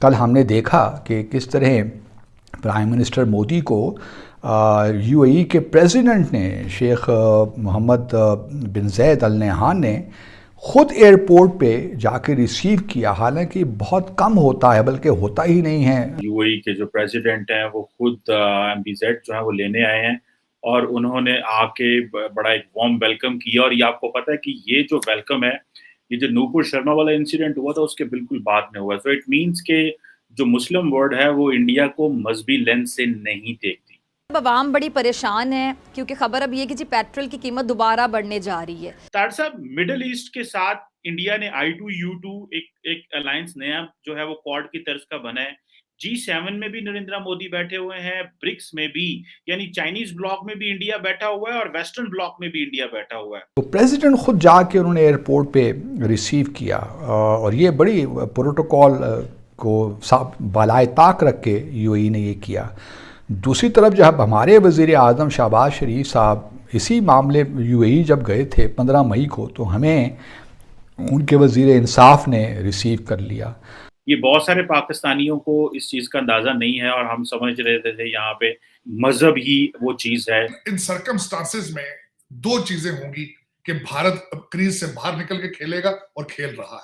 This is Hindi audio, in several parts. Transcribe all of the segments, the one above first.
कल हमने देखा कि किस तरह प्राइम मिनिस्टर मोदी को यूएई के प्रेसिडेंट ने शेख मोहम्मद बिन ज़ायद अल नहयान ने ख़ुद एयरपोर्ट पे जाके रिसीव किया। हालांकि बहुत कम होता है, बल्कि होता ही नहीं है। यूएई के जो प्रेसिडेंट हैं वो खुद एमबीजेड जो है वो लेने आए हैं और उन्होंने आके बड़ा एक वार्म वेलकम किया। और ये आपको पता है कि ये जो वेलकम है, ये जो नूपुर शर्मा वाला इंसिडेंट हुआ था उसके बिल्कुल बाद में हुआ। सो इट मीन्स के जो मुस्लिम वर्ल्ड है वो इंडिया को मजहबी लेंस से नहीं देखती। अब आवाम बड़ी परेशान है क्योंकि खबर अब ये कि जी पेट्रोल की कीमत दोबारा बढ़ने जा रही है। तार साहब, मिडल ईस्ट के साथ इंडिया ने I2U2 एक अलायंस नया जो है वो क्वाड की तर्ज का बना है। G7 में भी नरेंद्र मोदी बैठे हुए हैं, ब्रिक्स में भी, यानी चाइनीज ब्लॉक में भी इंडिया बैठा हुआ है और वेस्टर्न ब्लॉक में भी इंडिया बैठा हुआ है। तो प्रेसिडेंट खुद जाके उन्होंने एयरपोर्ट पे रिसीव किया और ये बड़ी प्रोटोकॉल को बालाए ताक रख के यूएई ने ये किया। दूसरी तरफ जब हमारे वज़ीर आज़म शहबाज शरीफ साहब इसी मामले यूएई जब गए थे 15 मई को, तो हमें उनके वज़ीर इंसाफ ने रिसीव कर लिया। ये बहुत सारे पाकिस्तानियों को इस चीज का अंदाजा नहीं है और हम समझ रहे थे यहाँ पे मजहब ही वो चीज है। इन सर्कमस्टांसेस में दो चीजें होंगी कि भारत क्रीज से बाहर निकल के खेलेगा और खेल रहा है।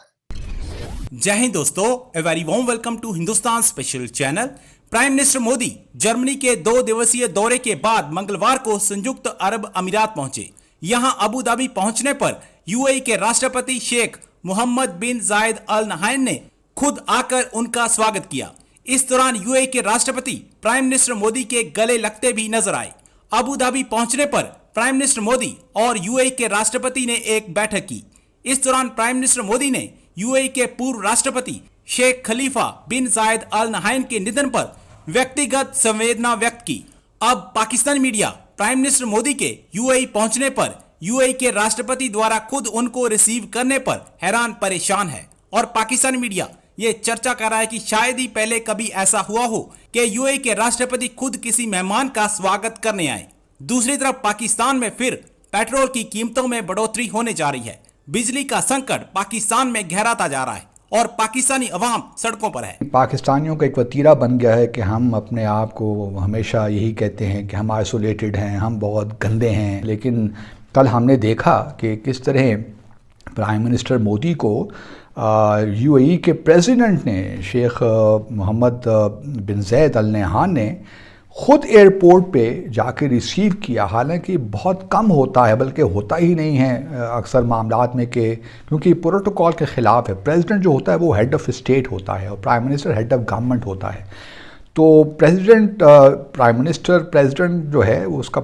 जय हिंद दोस्तों, a very warm welcome to Hindustan special channel. Prime minister Modi Germany के 2 दिवसीय दौरे के बाद मंगलवार को संयुक्त अरब अमीरात पहुंचे। यहां अबू धाबी पहुंचने पर यूएई के राष्ट्रपति शेख मोहम्मद बिन जायद अल नहायन ने खुद आकर उनका स्वागत किया। इस दौरान यूएई के राष्ट्रपति प्राइम मिनिस्टर मोदी के गले लगते भी नजर आए। अबू धाबी पहुंचने पर प्राइम मिनिस्टर मोदी और यूएई के राष्ट्रपति ने एक बैठक की। इस दौरान प्राइम मिनिस्टर मोदी ने यूएई के पूर्व राष्ट्रपति शेख खलीफा बिन जायद अल नहायन के निधन पर व्यक्तिगत संवेदना व्यक्त की। अब Pakistani media prime minister Modi के यूएई पहुंचने पर यूएई के राष्ट्रपति द्वारा खुद उनको रिसीव करने पर हैरान परेशान है और पाकिस्तानी मीडिया ये चर्चा कर रहा है कि शायद ही पहले कभी ऐसा हुआ हो कि यूएई के राष्ट्रपति खुद किसी मेहमान का स्वागत करने आए। दूसरी तरफ पाकिस्तान में फिर पेट्रोल की कीमतों में बढ़ोतरी होने जा रही है। बिजली का संकट पाकिस्तान में गहराता जा रहा है और पाकिस्तानी अवाम सड़कों पर है। पाकिस्तानियों का एक वतीरा बन गया है कि हम अपने आप को हमेशा यही कहते हैं कि हम आइसोलेटेड हैं, हम बहुत गंदे हैं। लेकिन कल हमने देखा कि किस तरह प्राइम मिनिस्टर मोदी को यूएई के प्रेसिडेंट ने शेख मोहम्मद बिन ज़ायद अल नहयान ने ख़ुद एयरपोर्ट पे जाके रिसीव किया। हालांकि बहुत कम होता है, बल्कि होता ही नहीं है अक्सर मामलात में कि क्योंकि प्रोटोकॉल के ख़िलाफ़ है। प्रेसिडेंट जो होता है वो हेड ऑफ़ स्टेट होता है और prime minister head of government होता है। तो प्राइम मिनिस्टर प्रेसिडेंट जो है उसका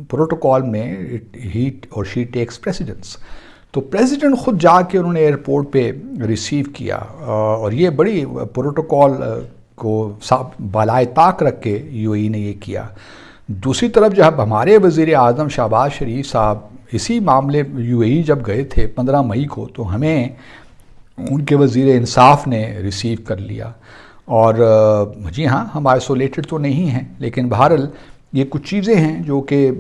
प्रोटोकॉल में ही और शी टेक्स प्रेसिडेंस। तो प्रेसिडेंट ख़ुद जाके उन्होंने एयरपोर्ट पे रिसीव किया और ये बड़ी प्रोटोकॉल को बालाए ताक रख के यूएई ने ये किया। दूसरी तरफ जब हमारे वज़ीर आज़म शहबाज शरीफ साहब इसी मामले यूएई जब गए थे 15 मई को, तो हमें उनके वज़ीर इंसाफ ने रिसीव कर लिया। और जी हाँ, हम आइसोलेटेड तो नहीं हैं, लेकिन बहरहाल ये कुछ चीज़ें हैं जो कि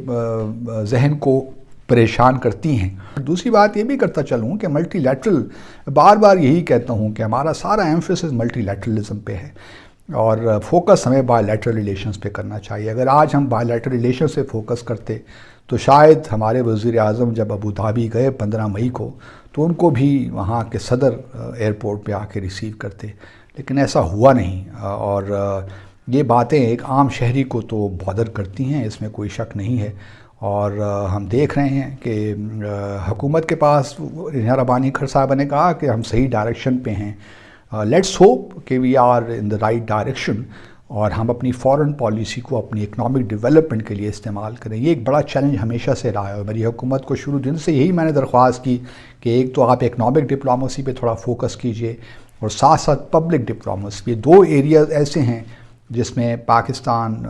जहन को परेशान करती हैं। दूसरी बात ये भी करता चलूँ कि मल्टीलैटरल, बार बार यही कहता हूँ कि हमारा सारा एम्फेसिस मल्टीलैटरलिज्म पे है और फोकस हमें बायलैटरल रिलेशंस पे करना चाहिए। अगर आज हम बायलैटरल रिलेशन से फोकस करते तो शायद हमारे वज़ीर आज़म जब अबू धाबी गए 15 मई को, तो उनको भी वहाँ के सदर एयरपोर्ट पे आके रिसीव करते, लेकिन ऐसा हुआ नहीं। और ये बातें एक आम शहरी को तो बॉदर करती हैं, इसमें कोई शक नहीं है। और हम देख रहे हैं कि हुकूमत के पास, रिहा रब्बानी खर साहब ने कहा कि हम सही डायरेक्शन पे हैं। लेट्स होप कि we are in the right direction और हम अपनी फॉरेन पॉलिसी को अपनी इकनॉमिक डेवलपमेंट के लिए इस्तेमाल करें। ये एक बड़ा चैलेंज हमेशा से रहा है और मेरी हुकूमत को शुरू दिन से यही मैंने दरख्वास्त की कि एक तो आप इकनॉमिक डिप्लोमेसी पे थोड़ा फोकस कीजिए और साथ साथ पब्लिक डिप्लोमेसी। ये दो एरियाज़ ऐसे हैं जिसमें पाकिस्तान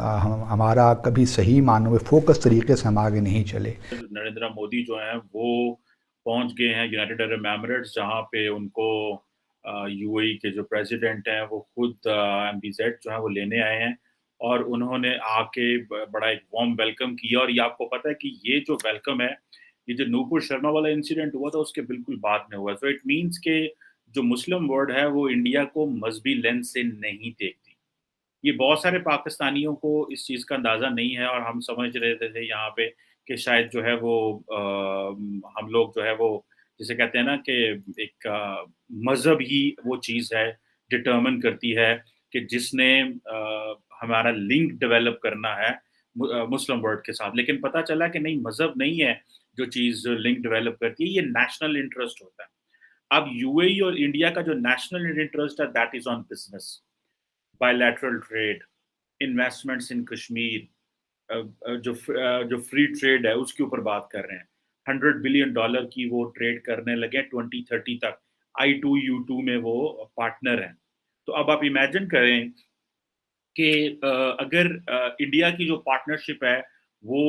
हमारा कभी सही मानों में फोकस तरीके से हम आगे नहीं चले। नरेंद्र मोदी जो हैं वो पहुंच गए हैं यूनाइटेड अरब एमिरेट्स, जहां पे उनको यूएई के जो प्रेसिडेंट हैं वो खुद एमबीजेड जो है वो लेने आए हैं और उन्होंने आके बड़ा एक वार्म वेलकम किया। और ये आपको पता है कि ये जो वेलकम है, ये जो नूपुर शर्मा वाला इंसिडेंट हुआ था उसके बिल्कुल बाद में हुआ। सो इट मीन्स के जो मुस्लिम वर्ल्ड है वो इंडिया को मजहबी लेंस से नहीं देखती। ये बहुत सारे पाकिस्तानियों को इस चीज़ का अंदाज़ा नहीं है, और हम समझ रहे थे यहाँ पे कि शायद जो है वो हम लोग जो है वो जिसे कहते हैं ना कि एक मज़हब ही वो चीज़ है, डिटरमिन करती है कि जिसने हमारा लिंक डेवलप करना है मुस्लिम वर्ल्ड के साथ। लेकिन पता चला कि नहीं, मज़हब नहीं है जो चीज़ लिंक डेवलप करती है, ये नेशनल इंटरेस्ट होता है। अब यूएई और इंडिया का जो नेशनल इंटरेस्ट है that is on business, bilateral trade, investments in Kashmir, जो फ्री ट्रेड है उसके ऊपर बात कर रहे हैं। $100 बिलियन की वो ट्रेड करने लगे 2030 तक। I2U2 में वो पार्टनर हैं। तो अब आप इमेजिन करें कि अगर इंडिया की जो पार्टनरशिप है वो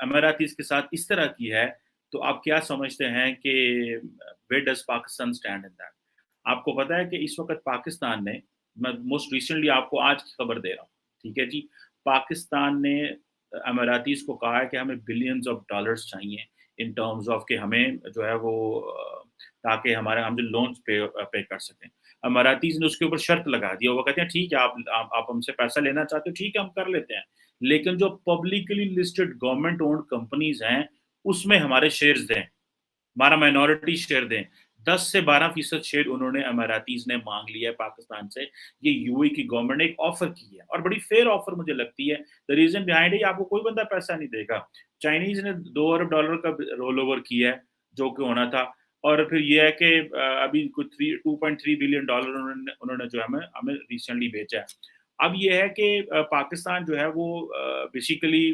अमारातीज के साथ इस तरह की है, तो आप क्या समझते हैं कि where does Pakistan stand in that? आपको पता है कि इस वक्त पाकिस्तान ने, मैं मोस्ट रिसेंटली आपको आज की खबर दे रहा हूँ, ठीक है जी, पाकिस्तान ने अमारातीज को कहा है कि हमें बिलियंस ऑफ डॉलर्स चाहिए इन टर्म्स ऑफ कि हमें जो है वो ताकि हम जो लोन्स पे कर सकें। अमारातीज ने उसके ऊपर शर्त लगा दी और वो कहते हैं ठीक है, आप हमसे पैसा लेना चाहते हो, ठीक है हम कर लेते हैं, लेकिन जो publicly listed government owned companies हैं उसमें हमारे शेयर्स दें, हमारा माइनॉरिटी शेयर दें। 10 से 12% शेयर उन्होंने अमारातीज ने मांग लिया है पाकिस्तान से। ये यूएई की गवर्नमेंट ने एक ऑफर की है और बड़ी फेयर ऑफर मुझे लगती है। द रीजन बिहाइंड है, आपको कोई बंदा पैसा नहीं देगा। चाइनीज ने $2 अरब का रोल ओवर किया है जो कि होना था, और फिर ये है कि अभी कुछ $2.3 बिलियन उन्होंने जो हमें रिसेंटली बेचा है। अब ये है कि पाकिस्तान जो है वो बेसिकली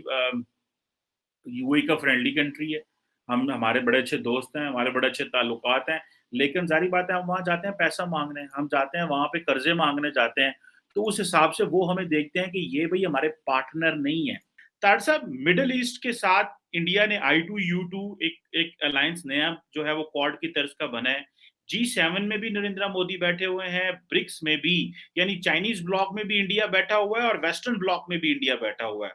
यूएई का फ्रेंडली कंट्री है, हम हमारे बड़े अच्छे दोस्त हैं, हमारे बड़े अच्छे ताल्लुकात हैं, लेकिन ज़ाहिर बात है हम वहाँ जाते हैं पैसा माँगने, हम जाते हैं वहाँ पे कर्ज़े माँगने जाते हैं, तो उस हिसाब से वो हमें देखते हैं कि ये भई हमारे पार्टनर नहीं है। तार साहब, मिडल ईस्ट के साथ इंडिया ने I2U2 एक अलायंस नया जो है वो क्वाड की तर्ज का बना है। G7 में भी नरेंद्र मोदी बैठे हुए हैं, ब्रिक्स में भी, यानी चाइनीज़ ब्लॉक में भी इंडिया बैठा हुआ है और वेस्टर्न ब्लॉक में भी इंडिया बैठा हुआ है।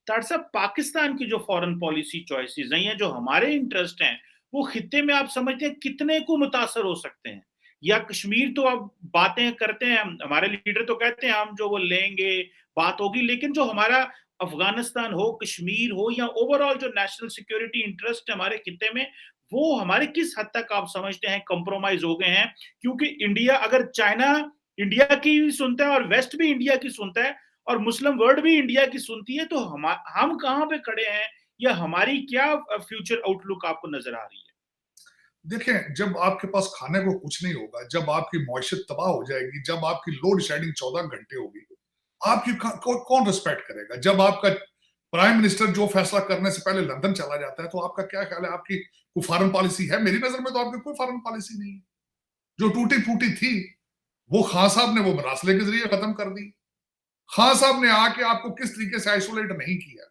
तार साहब, पाकिस्तान की जो फॉरेन पॉलिसी चॉइसेस हैं या जो हमारे इंटरेस्ट हैं, वो खित्ते में आप समझते हैं कितने को मुतासर हो सकते हैं? या कश्मीर तो अब बातें करते हैं, हमारे लीडर तो कहते हैं हम जो वो लेंगे, बात होगी, लेकिन जो हमारा अफगानिस्तान हो, कश्मीर हो या ओवरऑल जो नेशनल सिक्योरिटी इंटरेस्ट है हमारे खित्ते में, वो हमारे किस हद तक आप समझते हैं कॉम्प्रोमाइज हो गए हैं? क्योंकि इंडिया, अगर चाइना इंडिया की भी सुनता है और वेस्ट भी इंडिया की सुनता है और मुस्लिम वर्ल्ड भी इंडिया की सुनती है, तो हम कहाँ पे खड़े हैं या हमारी क्या फ्यूचर आउटलुक आपको नजर आ रही है? देखें, जब आपके पास खाने को कुछ नहीं होगा, जब आपकी मईशत तबाह हो जाएगी, जब आपकी लोड शेडिंग 14 घंटे होगी, आपकी कौन रिस्पेक्ट करेगा? जब आपका प्राइम मिनिस्टर जो फैसला करने से पहले लंदन चला जाता है, तो आपका क्या ख्याल है? आपकी कोई फॉरेन पॉलिसी है? मेरी नजर में तो आपकी कोई फॉरेन पॉलिसी नहीं है। जो टूटी फूटी थी वो खान साहब ने वो मरासले के जरिए खत्म कर दी। खान साहब ने आके आपको किस तरीके से आइसोलेट नहीं किया,